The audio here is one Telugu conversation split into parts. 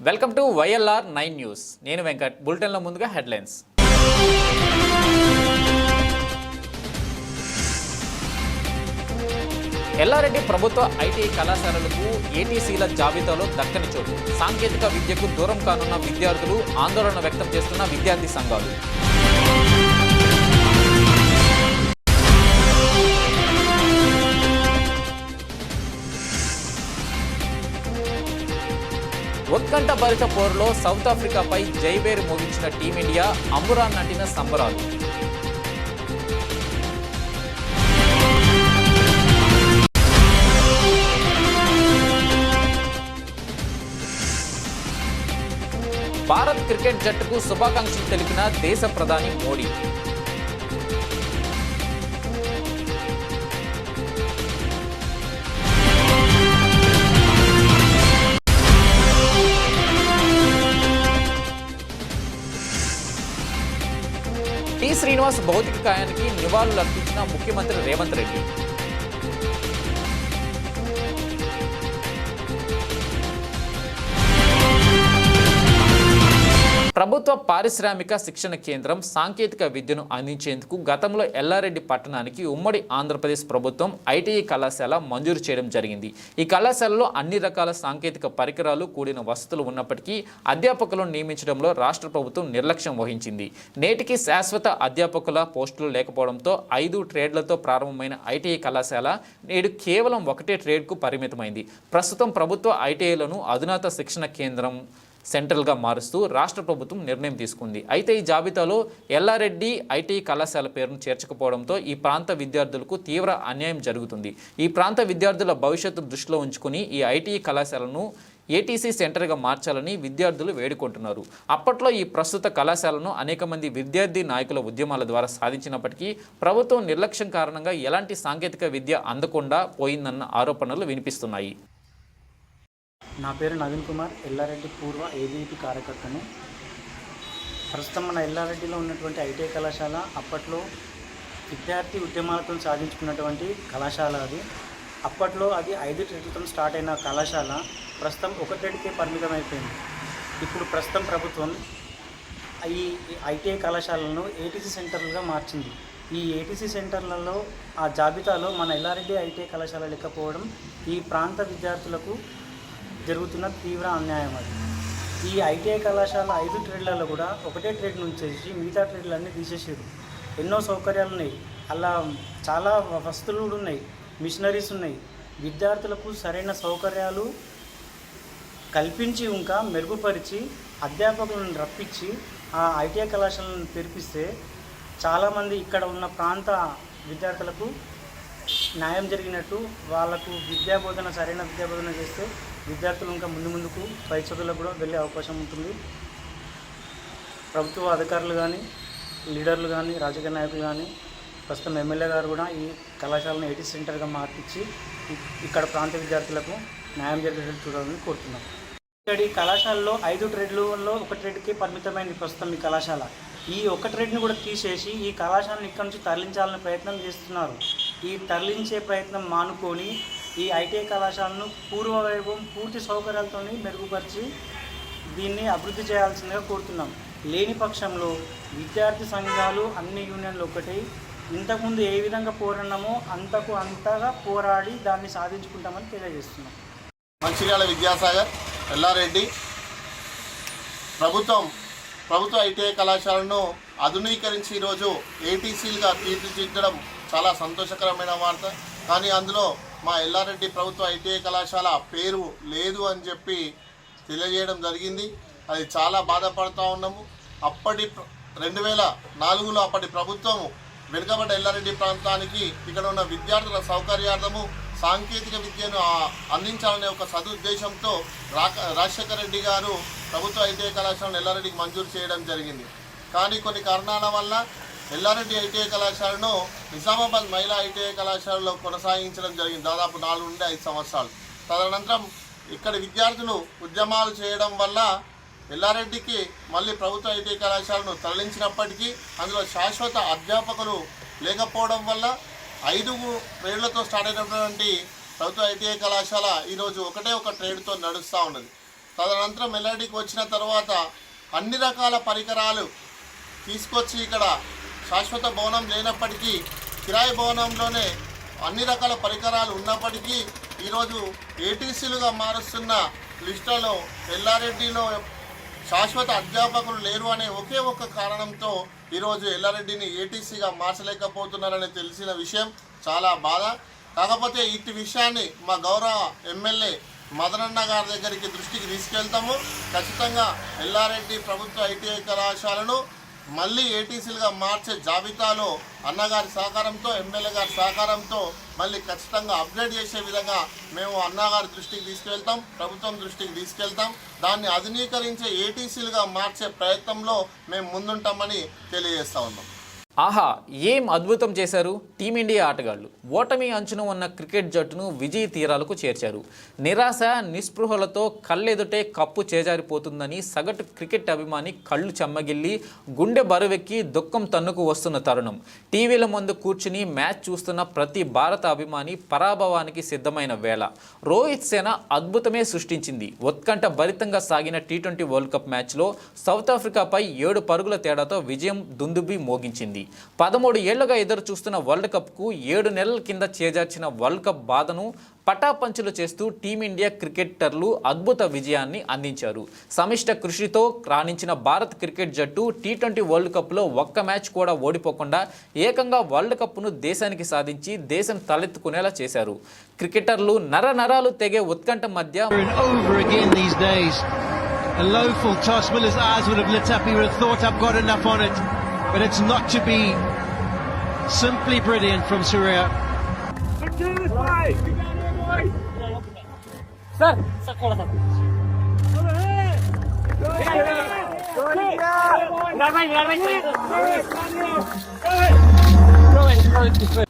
Welcome to YLR 9 news. నేను వెంకట్. బులెటిన్లో ముందుగా హెడ్లైన్స్. ఎల్లారెడ్డి ప్రభుత్వ ఐటీ కళాశాలలకు ఏటీసీల జాబితాలో దక్కని చోటు. సాంకేతిక విద్యకు దూరం కానున్న విద్యార్థులు ఆందోళన వ్యక్తం చేస్తున్న విద్యార్థి సంఘాలు. ఉత్కంఠ భరిత పోరులో సౌత్ ఆఫ్రికాపై జైబేరు మోగించిన టీమిండియా. అంబురాన్ నటిన సంబరాలు. భారత్ క్రికెట్ జట్టుకు శుభాకాంక్షలు తెలిపిన దేశ ప్రధాని మోడీ. శ్రీనివాస్ భౌతిక కాయానికి నివాళులు అర్పించిన ముఖ్యమంత్రి రేవంత్ రెడ్డి. ప్రభుత్వ పారిశ్రామిక శిక్షణ కేంద్రం సాంకేతిక విద్యను అందించేందుకు గతంలో ఎల్లారెడ్డి పట్టణానికి ఉమ్మడి ఆంధ్రప్రదేశ్ ప్రభుత్వం ఐటీఐ కళాశాల మంజూరు చేయడం జరిగింది. ఈ కళాశాలలో అన్ని రకాల సాంకేతిక పరికరాలు కూడిన వసతులు ఉన్నప్పటికీ అధ్యాపకులను నియమించడంలో రాష్ట్ర ప్రభుత్వం నిర్లక్ష్యం వహించింది. నేటికి శాశ్వత అధ్యాపకుల పోస్టులు లేకపోవడంతో 5 ట్రేడ్లతో ప్రారంభమైన ఐటీఐ కళాశాల నేడు కేవలం 1 ట్రేడ్కు పరిమితమైంది. ప్రస్తుతం ప్రభుత్వ ఐటీఐలను అధునాత శిక్షణ కేంద్రం సెంట్రల్గా మారుస్తూ రాష్ట్ర ప్రభుత్వం నిర్ణయం తీసుకుంది. అయితే ఈ జాబితాలో ఎల్లారెడ్డి ఐటీఐ కళాశాల పేరును చేర్చకపోవడంతో ఈ ప్రాంత విద్యార్థులకు తీవ్ర అన్యాయం జరుగుతుంది. ఈ ప్రాంత విద్యార్థుల భవిష్యత్తు దృష్టిలో ఉంచుకుని ఈ ఐటీఐ కళాశాలను ఏటీసీ సెంటర్గా మార్చాలని విద్యార్థులు వేడుకుంటున్నారు. అప్పట్లో ఈ ప్రస్తుత కళాశాలను అనేక మంది విద్యార్థి నాయకుల ఉద్యమాల ద్వారా సాధించినప్పటికీ ప్రభుత్వం నిర్లక్ష్యం కారణంగా ఎలాంటి సాంకేతిక విద్య అందకుండా పోయిందన్న ఆరోపణలు వినిపిస్తున్నాయి. నా పేరు నవీన్ కుమార్, ఎల్లారెడ్డి పూర్వ ఏబీపీ కార్యకర్తను. ప్రస్తుతం మన ఎల్లారెడ్డిలో ఉన్నటువంటి ఐటీఐ కళాశాల అప్పట్లో విద్యార్థి ఉద్యమాలతో సాధించుకున్నటువంటి కళాశాల అది. అప్పట్లో అది 5 ట్రేడ్లతో స్టార్ట్ అయిన కళాశాల ప్రస్తుతం 1 ట్రేడ్కే పరిమితం అయిపోయింది. ఇప్పుడు ప్రస్తుతం ప్రభుత్వం ఈ ఐటీఐ కళాశాలను ఏటీసీ సెంటర్లుగా మార్చింది. ఈ ఏటీసీ సెంటర్లలో ఆ జాబితాలో మన ఎల్లారెడ్డి ఐటీఐ కళాశాల లేకపోవడం ఈ ప్రాంత విద్యార్థులకు జరుగుతున్న తీవ్ర అన్యాయం అది. ఈ ఐటీఐ కళాశాల 5 ట్రేడ్లలో కూడా 1 ట్రేడ్ నుంచి మిగతా ట్రేడ్లన్నీ తీసేసారు. ఎన్నో సౌకర్యాలు ఉన్నాయి, అలా చాలా వసతులు కూడా ఉన్నాయి, మిషనరీస్ ఉన్నాయి. విద్యార్థులకు సరైన సౌకర్యాలు కల్పించి ఇంకా మెరుగుపరిచి అధ్యాపకులను రప్పించి ఆ ఐటీఐ కళాశాలను తెరిపిస్తే చాలామంది ఇక్కడ ఉన్న ప్రాంత విద్యార్థులకు న్యాయం జరిగినట్టు, వాళ్లకు సరైన విద్యాబోధన చేస్తే విద్యార్థులు ఇంకా ముందుకు పై చదువులకు కూడా వెళ్ళే అవకాశం ఉంటుంది. ప్రభుత్వ అధికారులు కానీ, లీడర్లు కానీ, రాజకీయ నాయకులు కానీ, ప్రస్తుతం ఎమ్మెల్యే గారు కూడా ఈ కళాశాలను ఏటీ సెంటర్గా మార్పించి ఇక్కడ ప్రాంత విద్యార్థులకు న్యాయం జరిగేటట్టు చూడాలని కోరుతున్నాం. ఇక్కడ ఈ కళాశాలలో 5 ట్రేడ్లలో 1 ట్రేడ్కి పరిమితమైంది ప్రస్తుతం ఈ కళాశాల. ఈ 1 ట్రేడ్ని కూడా తీసేసి ఈ కళాశాలను ఇక్కడ నుంచి తరలించాలని ప్రయత్నం చేస్తున్నారు. ఈ తరలించే ప్రయత్నం మానుకొని ఈ ఐటీఐ కళాశాలను పూర్వవైభవం పూర్తి సౌకర్యాలతో మెరుగుపరిచి దీన్ని అభివృద్ధి చేయాల్సిందిగా కోరుతున్నాం. లేని పక్షంలో విద్యార్థి సంఘాలు అన్ని యూనియన్లు ఒకటి ఇంతకుముందు ఏ విధంగా పోరాడినామో అంతగా పోరాడి దాన్ని సాధించుకుంటామని తెలియజేస్తున్నాం. మంచిర్యాల విద్యాసాగర్, ఎల్లారెడ్డి ప్రభుత్వ ఐటీఐ కళాశాలను ఆధునీకరించి ఈరోజు ఏటీసీలుగా తీర్చిదిద్దడం చాలా సంతోషకరమైన వార్త. కానీ అందులో మా ఎల్లారెడ్డి ప్రభుత్వ ఐటీఐ కళాశాల పేరు లేదు అని చెప్పి తెలియజేయడం జరిగింది. అది చాలా బాధపడుతూ ఉన్నాము. 2004లో అప్పటి ప్రభుత్వము వెనుకబడ్డ ఎల్లారెడ్డి ప్రాంతానికి ఇక్కడ ఉన్న విద్యార్థుల సౌకర్యార్థము సాంకేతిక విద్యను అందించాలనే ఒక సదుద్దేశంతో రాజశేఖర రెడ్డి గారు ప్రభుత్వ ఐటీఐ కళాశాలను ఎల్లారెడ్డికి మంజూరు చేయడం జరిగింది. కానీ కొన్ని కారణాల వల్ల ఎల్లారెడ్డి ఐటీఐ కళాశాలను నిజామాబాద్ మహిళా ఐటీఐ కళాశాలలో కొనసాగించడం జరిగింది దాదాపు 4 నుండి 5 సంవత్సరాలు. తదనంతరం ఇక్కడ విద్యార్థులు ఉద్యమాలు చేయడం వల్ల ఎల్లారెడ్డికి మళ్ళీ ప్రభుత్వ ఐటీఐ కళాశాలను తరలించినప్పటికీ అందులో శాశ్వత అధ్యాపకులు లేకపోవడం వల్ల 5 ట్రేడ్లతో స్టార్ట్ అయినటువంటి ప్రభుత్వ ఐటీఐ కళాశాల ఈరోజు ఒకటే ఒక ట్రేడ్తో నడుస్తూ ఉన్నది. తదనంతరం ఎల్ఆర్డీకి వచ్చిన తర్వాత అన్ని రకాల పరికరాలు తీసుకొచ్చి ఇక్కడ శాశ్వత భవనం లేనప్పటికీ కిరాయి భవనంలోనే అన్ని రకాల పరికరాలు ఉన్నప్పటికీ ఈరోజు ఏటీసీలుగా మారుస్తున్న లిస్టులో ఎల్లారెడ్డిలో శాశ్వత అధ్యాపకులు లేరు అనే ఒకే ఒక్క కారణంతో ఈరోజు ఎల్లారెడ్డిని ఏటీసీగా మార్చలేకపోతున్నారని తెలిసిన విషయం చాలా బాధ. కాకపోతే ఇటు విషయాన్ని మా గౌరవ ఎమ్మెల్యే మదనన్న గారి దగ్గరికి దృష్టికి తీసుకెళ్తాము. ఖచ్చితంగా ఎల్లారెడ్డి ప్రభుత్వ ఐటీఐ కళాశాలను మళ్ళీ ఏటీసీలుగా మార్చే జాబితాలో అన్నగారి సహకారంతో ఎమ్మెల్యే గారి సహకారంతో మళ్ళీ ఖచ్చితంగా అప్గ్రేడ్ చేసే విధంగా మేము అన్నగారి దృష్టికి తీసుకెళ్తాం, ప్రభుత్వం దృష్టికి తీసుకెళ్తాం. దాన్ని ఆధునీకరించే ఏటీసీలుగా మార్చే ప్రయత్నంలో మేము ముందుంటామని తెలియజేస్తా ఉన్నాం. ఆహా, ఏం అద్భుతం చేశారు టీమిండియా ఆటగాళ్లు. ఓటమి అంచున ఉన్న క్రికెట్ జట్టును విజయ తీరాలకు చేర్చారు. నిరాశ నిస్పృహలతో కళ్ళెదుటే కప్పు చేజారిపోతుందని సగటు క్రికెట్ అభిమాని కళ్ళు చెమ్మగిల్లి గుండె బరువెక్కి దుఃఖం తన్నుకు వస్తున్న తరుణం. టీవీల ముందు కూర్చుని మ్యాచ్ చూస్తున్న ప్రతి భారత అభిమాని పరాభవానికి సిద్ధమైన వేళ. రోహిత్ సేన అద్భుతమే సృష్టించింది. ఉత్కంఠ భరితంగా సాగిన టీ20 వరల్డ్ కప్ మ్యాచ్లో సౌత్ ఆఫ్రికాపై 7 పరుగుల తేడాతో విజయం దుందుబి మోగించింది. 13 ఏళ్లుగా ఎదురు చూస్తున్న వరల్డ్ కప్కు 7 నెలల కింద చేజార్చిన వరల్డ్ కప్ బాధను పటాపంచులు చేస్తూ టీమిండియా క్రికెటర్లు అద్భుత విజయాన్ని అందించారు. సమిష్ట కృషితో రాణించిన భారత్ క్రికెట్ జట్టు టీ20 వరల్డ్ కప్లో ఒక్క మ్యాచ్ కూడా ఓడిపోకుండా ఏకంగా వరల్డ్ కప్ను దేశానికి సాధించి దేశం తలెత్తుకునేలా చేశారు. క్రికెటర్లు నరాలు తెగే ఉత్కంఠ మధ్య A low full toss, Miller's eyes would have lit up, he would have thought I've got enough on it, but it's not to be. Simply brilliant from Surya.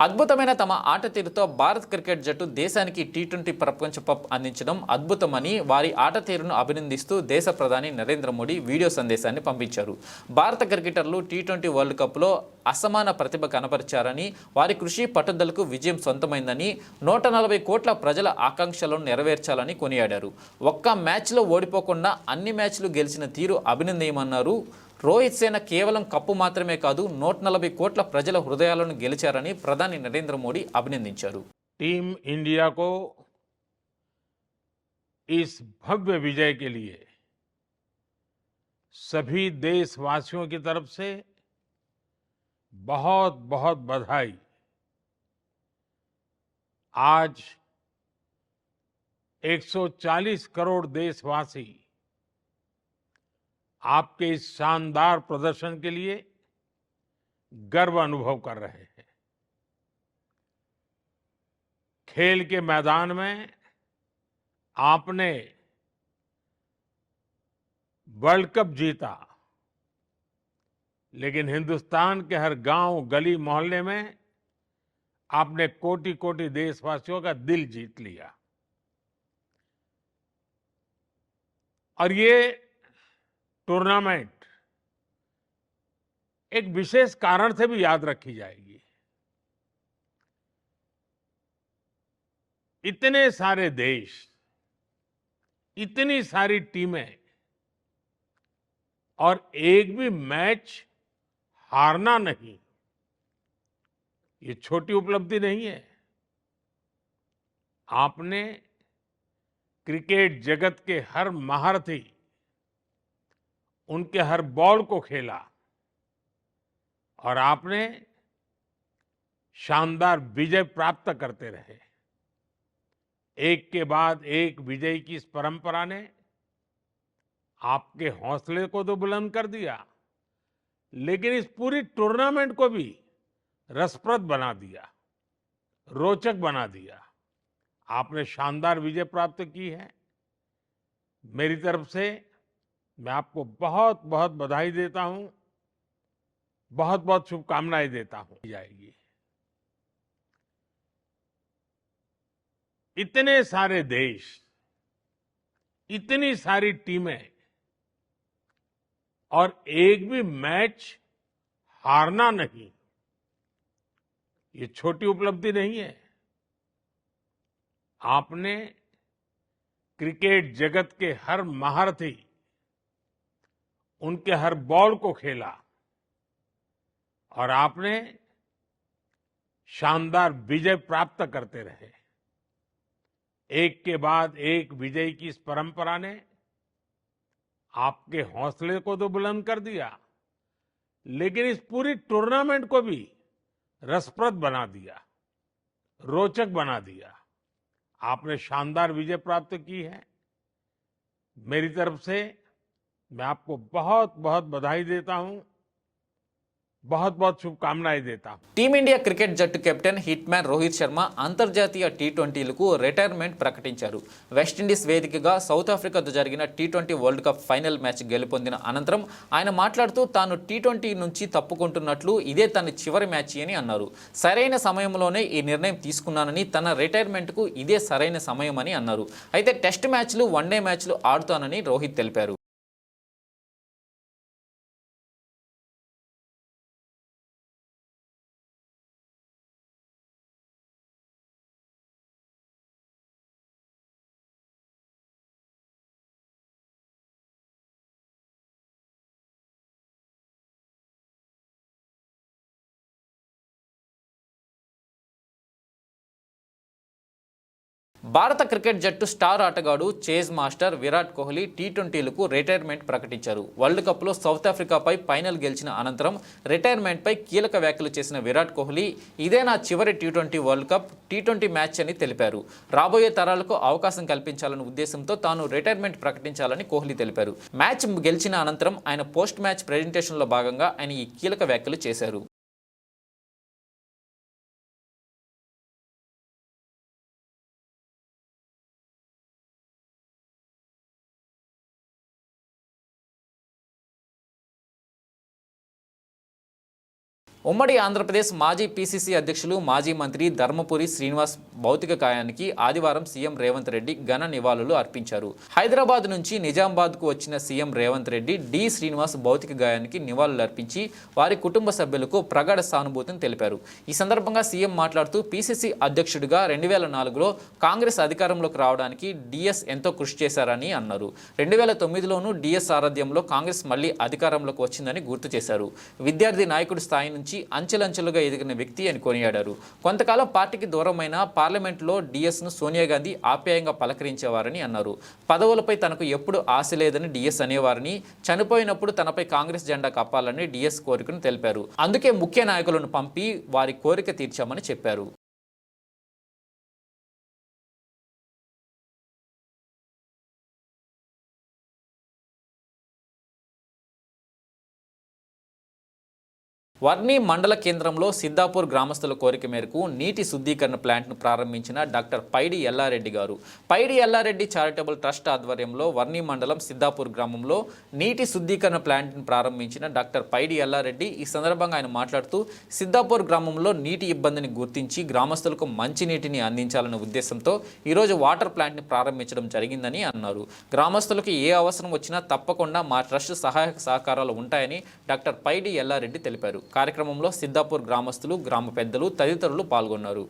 అద్భుతమైన తమ ఆట తీరుతో భారత్ క్రికెట్ జట్టు దేశానికి టీ20 ప్రపంచ కప్ అందించడం అద్భుతమని వారి ఆట తీరును అభినందిస్తూ దేశ ప్రధాని నరేంద్ర మోడీ వీడియో సందేశాన్ని పంపించారు. భారత క్రికెటర్లు టీ20 వరల్డ్ కప్లో అసమాన ప్రతిభ కనపరిచారని, వారి కృషి పట్టుదలకు విజయం సొంతమైందని, 140 కోట్ల ప్రజల ఆకాంక్షలను నెరవేర్చాలని కొనియాడారు. ఒక్క మ్యాచ్లో ఓడిపోకుండా అన్ని మ్యాచ్లు గెలిచిన తీరు అభినందనీయమన్నారు. రోహిత్ సేన కేవలం కప్పు మాత్రమే కాదు, 140 కోట్ల ప్రజల హృదయాలను గెలిచారని ప్రధాని నరేంద్ర మోడీ అభినందించారు. टीम इंडिया को इस भव्य विजय के लिए सभी देशवासियों की तरफ से बहुत बहुत बधाई। आज 140 करोड़ देशवासी आपके इस शानदार प्रदर्शन के लिए गर्व अनुभव कर रहे हैं। खेल के मैदान में आपने वर्ल्ड कप जीता, लेकिन हिंदुस्तान के हर गांव, गली, मोहल्ले में आपने कोटि कोटि देशवासियों का दिल जीत लिया। और ये टूर्नामेंट एक विशेष कारण से भी याद रखी जाएगी। इतने सारे देश, इतनी सारी टीमें और एक भी मैच हारना नहीं, ये छोटी उपलब्धि नहीं है। आपने क्रिकेट जगत के हर महारथी, उनके हर बॉल को खेला और आपने शानदार विजय प्राप्त करते रहे। एक के बाद एक विजय की इस परंपरा ने आपके हौसले को तो बुलंद कर दिया, लेकिन इस पूरी टूर्नामेंट को भी रसप्रद बना दिया, रोचक बना दिया। आपने शानदार विजय प्राप्त की है। मेरी तरफ से मैं आपको बहुत बहुत बधाई देता हूं, बहुत बहुत शुभकामनाएं देता हूं। जाएगी। इतने सारे देश, इतनी सारी टीमें और एक भी मैच हारना नहीं, ये छोटी उपलब्धि नहीं है। आपने क्रिकेट जगत के हर महारथी उनके हर बॉल को खेला और आपने शानदार विजय प्राप्त करते रहे। एक के बाद एक विजय की इस परंपरा ने आपके हौसले को तो बुलंद कर दिया, लेकिन इस पूरी टूर्नामेंट को भी रसप्रद बना दिया, रोचक बना दिया। आपने शानदार विजय प्राप्त की है। मेरी तरफ से मैं आपको बहुत बहुत बधाई देता हूं, बहुत बहुत शुभकामनाएं देता हूं। టీమిండియా క్రికెట్ జట్టు captain hit man Rohit Sharma అంతర్జాతీయ టీ20లకు రిటైర్మెంట్ ప్రకటించారు. వెస్టిండీస్ వేదికగా సౌత్ ఆఫ్రికాతో జరిగిన T20 world cup final match గెలుపొందిన అనంతరం ఆయన మాట్లాడుతూ తాను టీ20 నుంచి తప్పుకుంటున్నట్లు ఇదే తన చివరి మ్యాచ్ అని అన్నారు. సరైన సమయంలోనే ఈ నిర్ణయం తీసుకున్నానని, తన రిటైర్మెంట్కు ఇదే సరైన సమయం అని అన్నారు. అయితే టెస్ట్ మ్యాచ్లు, వన్డే మ్యాచ్లు ఆడుతానని రోహిత్ తెలిపారు. భారత క్రికెట్ జట్టు స్టార్ ఆటగాడు చేజ్ మాస్టర్ విరాట్ కోహ్లీ టీ20లకు రిటైర్మెంట్ ప్రకటించారు. వరల్డ్ కప్లో సౌత్ ఆఫ్రికాపై ఫైనల్ గెలిచిన అనంతరం రిటైర్మెంట్పై కీలక వ్యాఖ్యలు చేసిన విరాట్ కోహ్లీ ఇదే నా చివరి T20 world cup T20 match అని తెలిపారు. రాబోయే తరాలకు అవకాశం కల్పించాలనే ఉద్దేశంతో తాను రిటైర్మెంట్ ప్రకటించాలని కోహ్లీ తెలిపారు. మ్యాచ్ గెలిచిన అనంతరం ఆయన పోస్ట్ మ్యాచ్ ప్రెజెంటేషన్లో భాగంగా ఆయన ఈ కీలక వ్యాఖ్యలు చేశారు. ఉమ్మడి ఆంధ్రప్రదేశ్ మాజీ పీసీసీ అధ్యక్షులు, మాజీ మంత్రి ధర్మపురి శ్రీనివాస్ భౌతిక కాయానికి ఆదివారం సీఎం రేవంత్ రెడ్డి ఘన నివాళులు అర్పించారు. హైదరాబాద్ నుంచి నిజామాబాద్కు వచ్చిన సీఎం రేవంత్ రెడ్డి డి శ్రీనివాస్ భౌతిక గాయానికి నివాళులు అర్పించి వారి కుటుంబ సభ్యులకు ప్రగాఢ సానుభూతిని తెలిపారు. ఈ సందర్భంగా సీఎం మాట్లాడుతూ పీసీసీ అధ్యక్షుడిగా 2004లో కాంగ్రెస్ అధికారంలోకి రావడానికి డిఎస్ ఎంతో కృషి చేశారని అన్నారు. 2009లోనూ డిఎస్ సారథ్యంలో కాంగ్రెస్ మళ్లీ అధికారంలోకి వచ్చిందని గుర్తు చేశారు. విద్యార్థి నాయకుడి స్థాయి నుంచి అంచెలంచెలుగా ఎదిగిన వ్యక్తి అని కొనియాడారు. కొంతకాలం పార్టీకి దూరమైన పార్లమెంట్లో డిఎస్ను సోనియా గాంధీ ఆప్యాయంగా పలకరించేవారని అన్నారు. పదవులపై తనకు ఎప్పుడు ఆశ లేదని డిఎస్ అనేవారని, చనిపోయినప్పుడు తనపై కాంగ్రెస్ జెండా కప్పాలని డిఎస్ కోరికను తెలిపారు. అందుకే ముఖ్య నాయకులను పంపి వారి కోరిక తీర్చామని చెప్పారు. వర్ణి మండల కేంద్రంలో సిద్ధాపూర్ గ్రామస్తుల కోరిక మేరకు నీటి శుద్ధీకరణ ప్లాంట్ను ప్రారంభించిన డాక్టర్ పైడి ఎల్లారెడ్డి గారు. పైడి ఎల్లారెడ్డి చారిటబుల్ ట్రస్ట్ ఆధ్వర్యంలో వర్ణి మండలం సిద్ధాపూర్ గ్రామంలో నీటి శుద్ధీకరణ ప్లాంట్ను ప్రారంభించిన డాక్టర్ పైడి ఎల్లారెడ్డి ఈ సందర్భంగా ఆయన మాట్లాడుతూ సిద్ధాపూర్ గ్రామంలో నీటి ఇబ్బందిని గుర్తించి గ్రామస్తులకు మంచినీటిని అందించాలనే ఉద్దేశంతో ఈరోజు వాటర్ ప్లాంట్ని ప్రారంభించడం జరిగిందని అన్నారు. గ్రామస్తులకు ఏ అవసరం వచ్చినా తప్పకుండా మా ట్రస్ట్ సహాయ సహకారాలు ఉంటాయని డాక్టర్ పైడి ఎల్లారెడ్డి తెలిపారు. కార్యక్రమంలో సిద్ధాపూర్ గ్రామస్తులు, గ్రామ పెద్దలు తదితరులు పాల్గొన్నారు.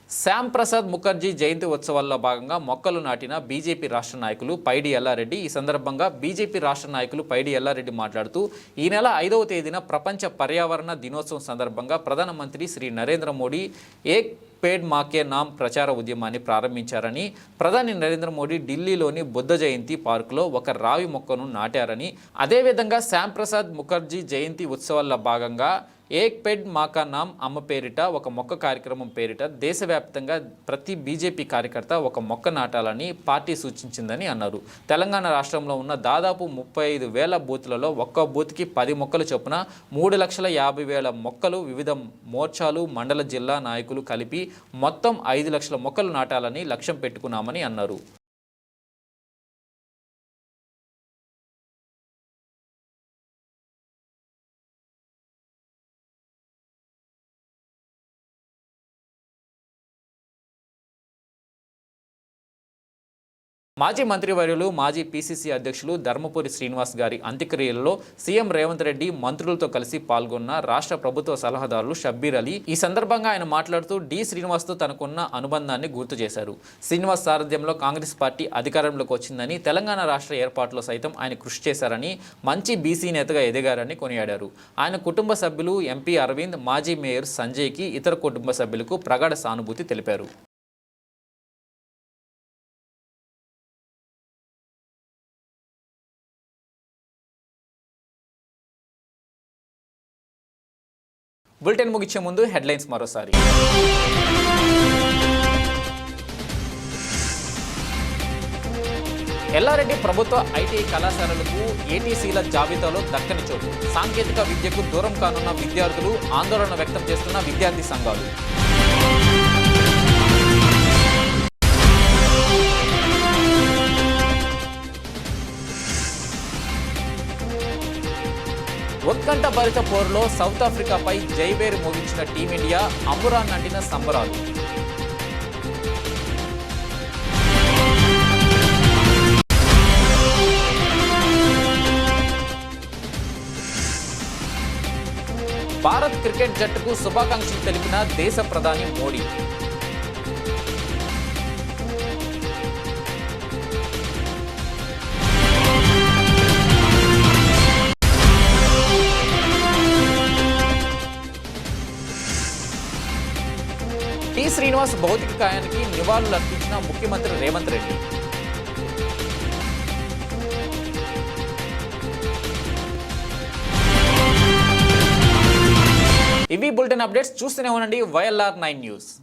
శ్యామ్ ప్రసాద్ ముఖర్జీ జయంతి ఉత్సవాల్లో భాగంగా మొక్కలు నాటిన బీజేపీ రాష్ట్ర నాయకులు పైడి ఎల్లారెడ్డి. ఈ సందర్భంగా బీజేపీ రాష్ట్ర నాయకులు పైడి ఎల్లారెడ్డి మాట్లాడుతూ ఈ నెల 5వ తేదీన ప్రపంచ పర్యావరణ దినోత్సవం సందర్భంగా ప్రధానమంత్రి శ్రీ నరేంద్ర మోడీ ఏక్ పేడ్ మాకే నామ్ ప్రచార ఉద్యమాన్ని ప్రారంభించారని, ప్రధాని నరేంద్ర మోడీ ఢిల్లీలోని బుద్ధ జయంతి పార్కులో ఒక రావి మొక్కను నాటారని, అదేవిధంగా శ్యామ్ ప్రసాద్ ముఖర్జీ జయంతి ఉత్సవాల్లో భాగంగా ఏక్ పెడ్ మాకా నామ్ అమ్మ పేరిట ఒక మొక్క కార్యక్రమం పేరిట దేశవ్యాప్తంగా ప్రతి బీజేపీ కార్యకర్త ఒక మొక్క నాటాలని పార్టీ సూచించిందని అన్నారు. తెలంగాణ రాష్ట్రంలో ఉన్న దాదాపు 35,000 బూత్లలో ఒక్కో బూత్కి 10 మొక్కలు చొప్పున 3,50,000 మొక్కలు వివిధ మోర్చాలు, మండల, జిల్లా నాయకులు కలిపి మొత్తం 5 లక్షల మొక్కలు నాటాలని లక్ష్యం పెట్టుకున్నామని అన్నారు. మాజీ మంత్రివర్యులు మాజీ పీసీసీ అధ్యక్షులు ధర్మపురి శ్రీనివాస్ గారి అంత్యక్రియలలో సీఎం రేవంత్ రెడ్డి మంత్రులతో కలిసి పాల్గొన్న రాష్ట్ర ప్రభుత్వ సలహాదారులు షబ్బీర్ అలీ. ఈ సందర్భంగా ఆయన మాట్లాడుతూ డి శ్రీనివాస్తో తనకున్న అనుబంధాన్ని గుర్తు చేశారు. శ్రీనివాస్ సారథ్యంలో కాంగ్రెస్ పార్టీ అధికారంలోకి వచ్చిందని, తెలంగాణ రాష్ట్ర ఏర్పాటులో సైతం ఆయన కృషి చేశారని, మంచి బీసీ నేతగా ఎదిగారని కొనియాడారు. ఆయన కుటుంబ సభ్యులు ఎంపీ అరవింద్, మాజీ మేయర్ సంజయ్కి, ఇతర కుటుంబ సభ్యులకు ప్రగాఢ సానుభూతి తెలిపారు. బులెటిన్ ముగించే ముందు హెడ్లైన్స్ మరోసారి. ఎల్లారెడ్డి ప్రభుత్వ ఐటీఐ కళాశాలలకు ఏటీసీల జాబితాలో దక్కని చోటు. సాంకేతిక విద్యకు దూరం కానున్న విద్యార్థులు, ఆందోళన వ్యక్తం చేస్తున్న విద్యార్థి సంఘాలు. ఉత్కంఠ భరిత పోరులో సౌత్ ఆఫ్రికాపై జైవేర్ మోగించిన టీమిండియా, అమురాన్ అంటిన సంబరాలు. భారత్ క్రికెట్ జట్టుకు శుభాకాంక్షలు తెలిపిన దేశ ప్రధాని మోడీ. టి శ్రీనివాస్ భౌతిక కాయానికి నివాళులు అర్పించిన ముఖ్యమంత్రి రేవంత్ రెడ్డి. ఇవి బులెటిన్ అప్డేట్స్. చూస్తూనే ఉండండి YLR9 న్యూస్.